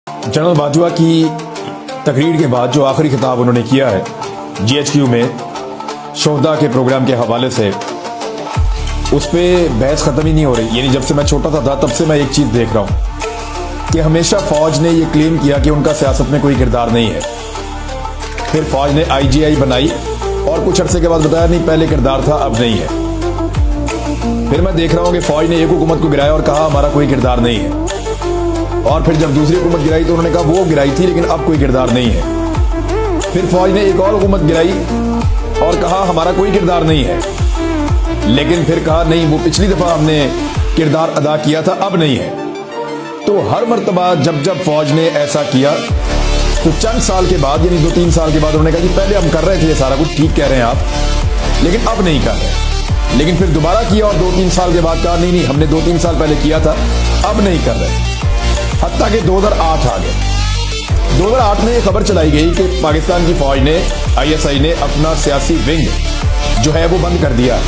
General Bajwa की तकरीर के बाद जो आखिरी खिताब उन्होंने किया है GHQ में शोहदा के प्रोग्राम के हवाले से, उस पर बहस ख़त्म ही नहीं हो रही। यानी जब से मैं छोटा था तब से मैं एक चीज़ देख रहा हूँ कि हमेशा फ़ौज ने यह क्लेम किया कि उनका सियासत में कोई किरदार नहीं है। फिर फ़ौज ने IGI बनाई और कुछ अरसे के बाद बताया नहीं पहले किरदार था अब नहीं है। फिर मैं देख रहा हूँ कि फ़ौज ने एक हुकूमत को गिराया और कहा हमारा कोई किरदार नहीं है, और फिर जब दूसरी हुकूमत गिराई तो उन्होंने कहा वो गिराई थी लेकिन अब कोई किरदार नहीं है। फिर फ़ौज ने एक और हुकूमत गिराई और कहा हमारा कोई किरदार नहीं है, लेकिन फिर कहा नहीं वो पिछली दफ़ा हमने किरदार अदा किया था अब नहीं है। तो हर मर्तबा जब जब फ़ौज ने ऐसा किया तो चंद साल के बाद यानी 2-3 साल के बाद उन्होंने कहा कि पहले हम कर रहे थे ये सारा कुछ, ठीक कह रहे हैं आप, लेकिन अब नहीं कर रहे। लेकिन फिर दोबारा किया और 2-3 साल के बाद कहा नहीं हमने 2-3 साल पहले किया था अब नहीं कर रहे। हत्ता कि 2008 आ गए। 2008 में ये खबर चलाई गई कि पाकिस्तान की फौज ने ISI ने अपना सियासी विंग जो है वो बंद कर दिया।